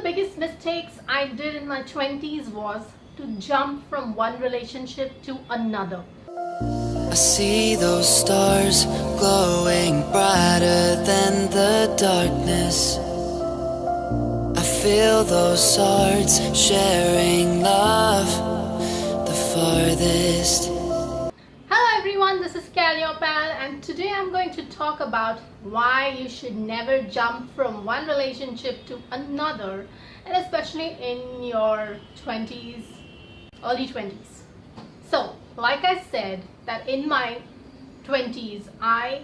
biggest mistakes I did in my 20s was to jump from one relationship to another. I see those stars glowing brighter than the darkness. I feel those hearts sharing love the farthest. Hello everyone, this is Calliope and today I'm going to talk about why you should never jump from one relationship to another, and especially in your 20s, early 20s. So, like I said, that in my 20s, I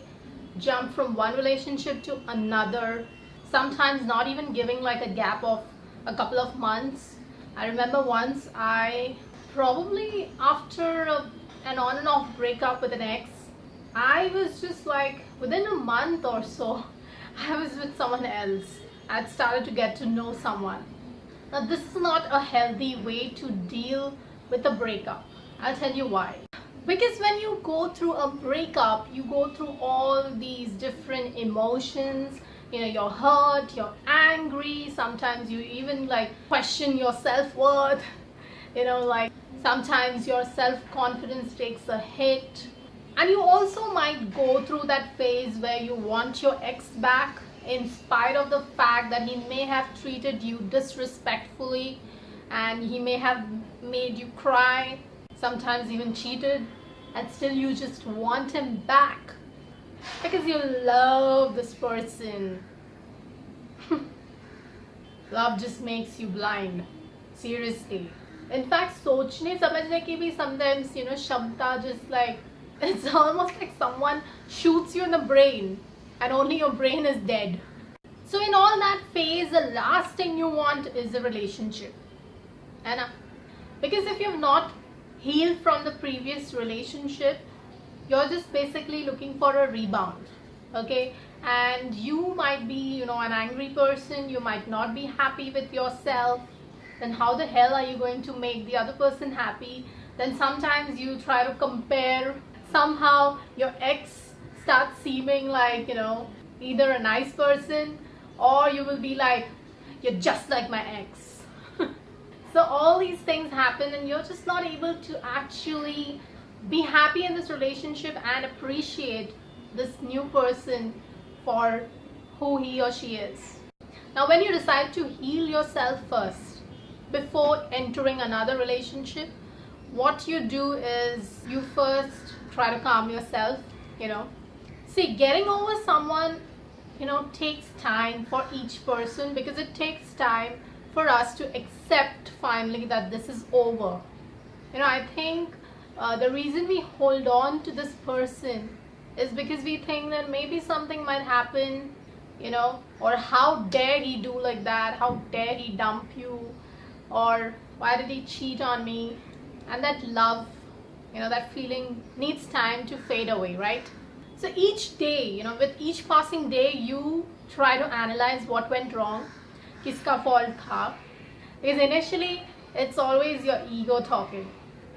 jumped from one relationship to another, sometimes not even giving like a gap of a couple of months. I remember once probably after an on and off breakup with an ex, I was just like within a month or so, I was with someone else. I'd started to get to know someone. Now, this is not a healthy way to deal with a breakup. I'll tell you why. Because when you go through a breakup, you go through all these different emotions. You know, you're hurt, you're angry, sometimes you even like question your self-worth. You know, like sometimes your self-confidence takes a hit. And you also might go through that phase where you want your ex back in spite of the fact that he may have treated you disrespectfully and he may have made you cry, sometimes even cheated, and still you just want him back because you love this person. Love just makes you blind. Seriously. In fact, सोचने समझने की भी sometimes, you know, क्षमता just like, it's almost like someone shoots you in the brain and only your brain is dead. So in all that phase, the last thing you want is a relationship. And because if you've not healed from the previous relationship, you're just basically looking for a rebound. Okay? And you might be, you know, an angry person, you might not be happy with yourself. Then how the hell are you going to make the other person happy? Then sometimes you try to compare. Somehow your ex starts seeming like, you know, either a nice person or you will be like, you're just like my ex. So all these things happen and you're just not able to actually be happy in this relationship and appreciate this new person for who he or she is. Now when you decide to heal yourself first before entering another relationship, what you do is you first try to calm yourself, you know. See, getting over someone, you know, takes time for each person because it takes time for us to accept finally that this is over. You know, I think the reason we hold on to this person is because we think that maybe something might happen, you know, or how dare he do like that, how dare he dump you, or why did he cheat on me? And that love, you know, that feeling needs time to fade away, right? So each day, you know, with each passing day, you try to analyze what went wrong, kiska fault tha. Because initially, it's always your ego talking.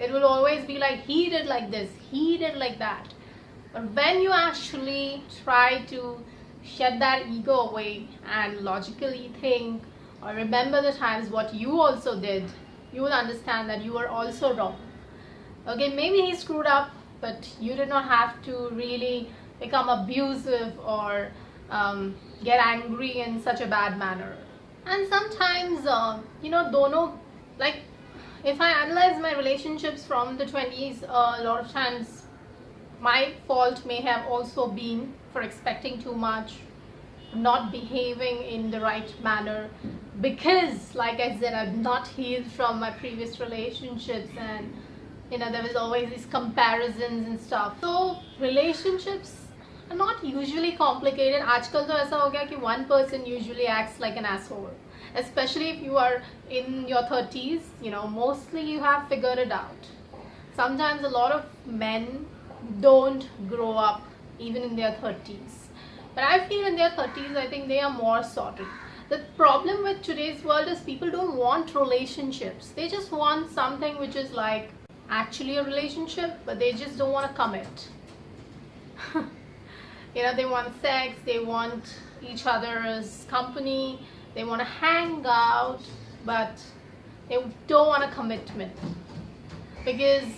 It will always be like, he did like this, he did like that. But when you actually try to shed that ego away and logically think or remember the times what you also did, you will understand that you were also wrong. Okay, maybe he screwed up, but you did not have to really become abusive or get angry in such a bad manner. And sometimes, you know, dono, like if I analyze my relationships from the 20s, a lot of times my fault may have also been for expecting too much, not behaving in the right manner, because like I said, I've not healed from my previous relationships, and you know, there was always these comparisons and stuff. So relationships are not usually complicated. Aajkal to aisa ho gaya ki one person usually acts like an asshole, especially if you are in your 30s. You know, mostly you have figured it out. Sometimes a lot of men don't grow up even in their 30s, but I feel in their 30s, I think they are more sorted. The problem with today's world is people don't want relationships. They just want something which is like actually a relationship, but they just don't want to commit. You know, they want sex, they want each other's company, They want to hang out, but they don't want a commitment because,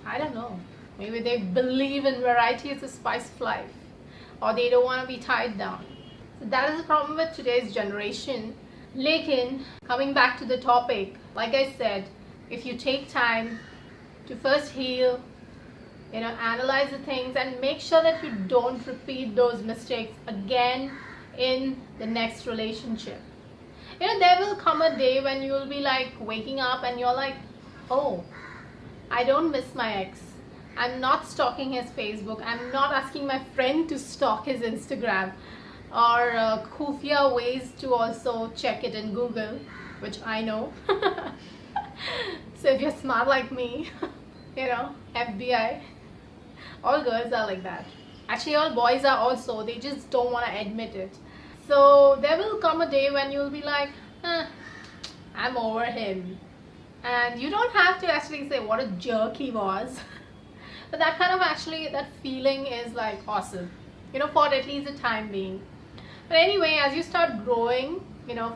I don't know, maybe they believe in variety is the spice of life, or they don't want to be tied down. So that is the problem with today's generation. Lekin, coming back to the topic, like I said, if you take time to first heal, analyze the things and make sure that you don't repeat those mistakes again in the next relationship. There will come a day when you will be like waking up and you're like, oh, I don't miss my ex. I'm not stalking his Facebook. I'm not asking my friend to stalk his Instagram, or khufia ways to also check it in Google, which I know. So if you're smart like me, FBI, all girls are like that. Actually, all boys are also, they just don't want to admit it. So there will come a day when you'll be like, I'm over him. And you don't have to actually say what a jerk he was. But that kind of that feeling is like awesome, for at least the time being. But anyway, as you start growing,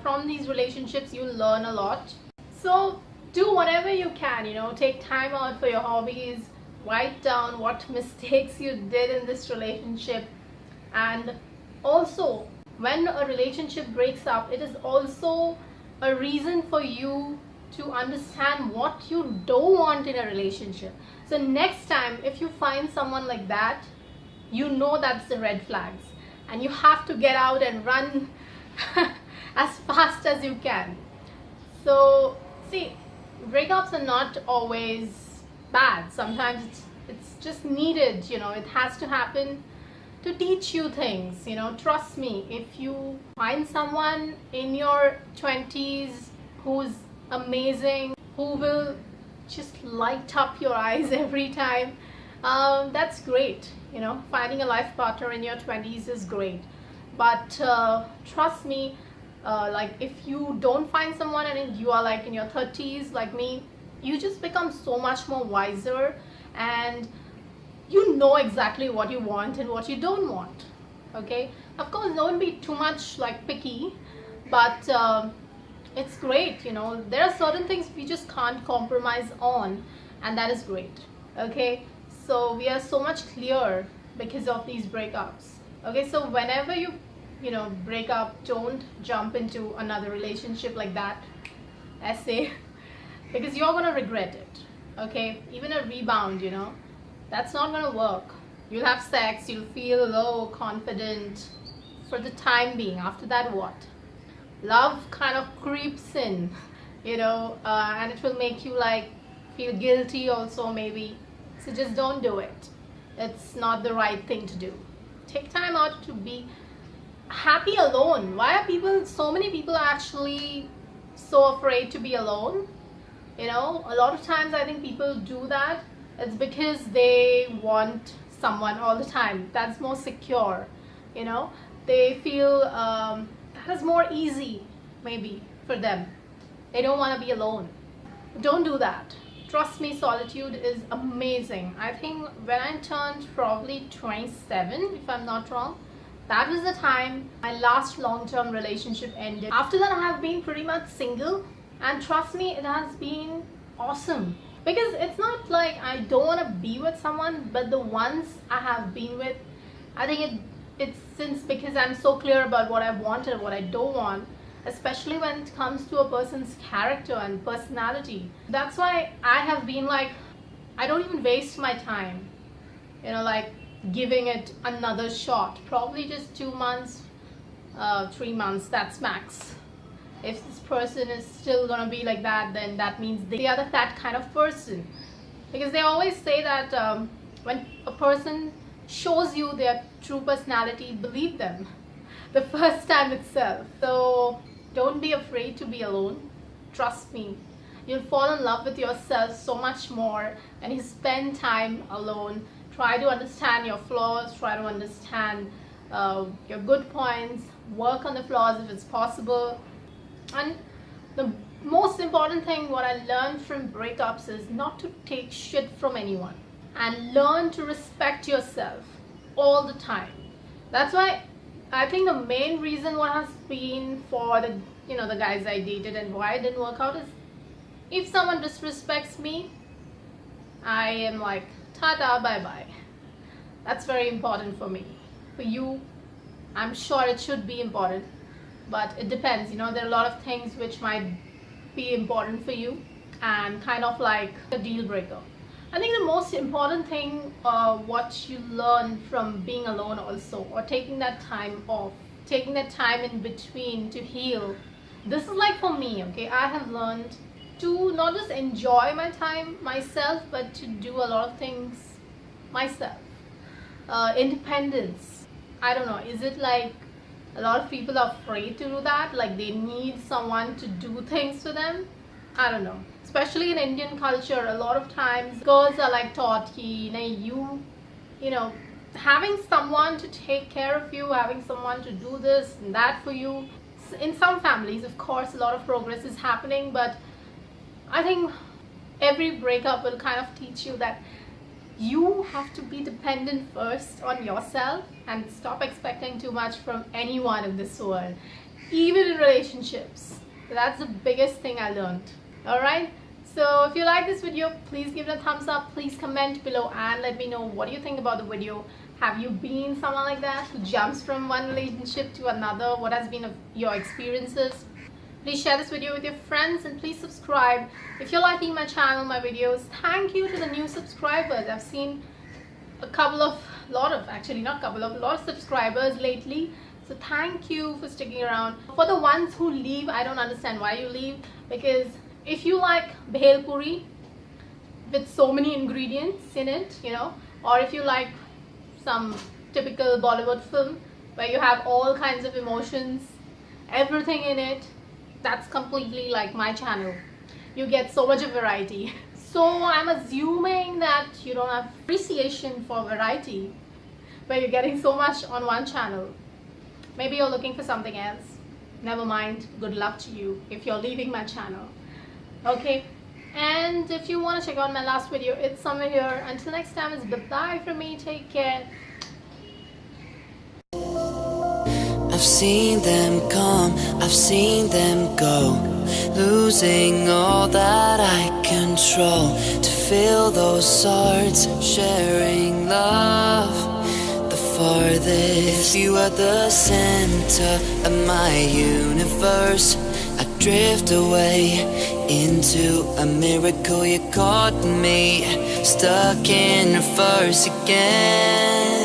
from these relationships, you learn a lot. So do whatever you can, take time out for your hobbies, write down what mistakes you did in this relationship. And also, when a relationship breaks up, it is also a reason for you to understand what you don't want in a relationship. So next time, if you find someone like that, that's the red flags. And you have to get out and run as fast as you can. So, see, breakups are not always bad. Sometimes it's just needed, it has to happen to teach you things. Trust me, if you find someone in your 20s who's amazing, who will just light up your eyes every time, that's great. Finding a life partner in your 20s is great. But trust me, like if you don't find someone and you are like in your 30s like me, you just become so much more wiser, and you know exactly what you want and what you don't want. Okay, of course, don't be too much like picky, but it's great. There are certain things we just can't compromise on, and that is great. Okay, so we are so much clearer because of these breakups. Okay, so whenever you break up, don't jump into another relationship like that, essay, because you're gonna regret it. Okay, even a rebound, that's not gonna work. You'll have sex, you'll feel low, confident for the time being. After that, what? Love kind of creeps in, and it will make you like feel guilty also maybe. So just don't do it. It's not the right thing to do. Take time out to be happy alone. Why are so many people are actually so afraid to be alone? A lot of times I think people do that. It's because they want someone all the time. That's more secure. They feel that is more easy maybe for them. They don't want to be alone. Don't do that. Trust me, solitude is amazing. I think when I turned probably 27, if I'm not wrong, that was the time my last long-term relationship ended. After that, I have been pretty much single, and trust me, it has been awesome. Because it's not like I don't want to be with someone, but the ones I have been with, I think it's since because I'm so clear about what I want and what I don't want, especially when it comes to a person's character and personality. That's why I have been like, I don't even waste my time, like giving it another shot. Probably just 2 months, 3 months, that's max. If this person is still gonna be like that, then that means they are that kind of person. Because they always say that when a person shows you their true personality, believe them the first time itself. So don't be afraid to be alone. Trust me, you'll fall in love with yourself so much more when you spend time alone. Try to understand your flaws, try to understand your good points, work on the flaws if it's possible. And the most important thing what I learned from breakups is not to take shit from anyone, and learn to respect yourself all the time. That's why I think the main reason what has been for the the guys I dated and why it didn't work out is if someone disrespects me, I am like tata bye bye. That's very important for me. For you, I'm sure it should be important, but it depends. There are a lot of things which might be important for you and kind of like a deal breaker. I think the most important thing, what you learn from being alone also, or taking that time off, taking that time in between to heal. This is like for me, okay, I have learned to not just enjoy my time myself, but to do a lot of things myself. Independence. I don't know, is it like a lot of people are afraid to do that? Like they need someone to do things for them? I don't know. Especially in Indian culture, a lot of times girls are like taught ki, having someone to take care of you, having someone to do this and that for you. In some families, of course, a lot of progress is happening, but I think every breakup will kind of teach you that you have to be dependent first on yourself and stop expecting too much from anyone in this world, even in relationships. That's the biggest thing I learned. Alright, so if you like this video, please give it a thumbs up, please comment below and let me know what do you think about the video. Have you been someone like that who jumps from one relationship to another? What has been your experiences? Please share this video with your friends and please subscribe if you're liking my channel, my videos. Thank you to the new subscribers. I've seen a lot of subscribers lately. So thank you for sticking around. For the ones who leave, I don't understand why you leave, because if you like bhel puri with so many ingredients in it, or if you like some typical Bollywood film where you have all kinds of emotions, everything in it, that's completely like my channel. You get so much of variety. So I'm assuming that you don't have appreciation for variety where you're getting so much on one channel. Maybe you're looking for something else. Never mind, good luck to you if you're leaving my channel. Okay, and if you want to check out my last video, it's somewhere here. Until next time, it's bye from me. Take care. I've seen them come, I've seen them go, losing all that I control. To feel those hearts sharing love the farthest. You are the center of my universe. I drift away into a miracle. You caught me stuck in reverse again.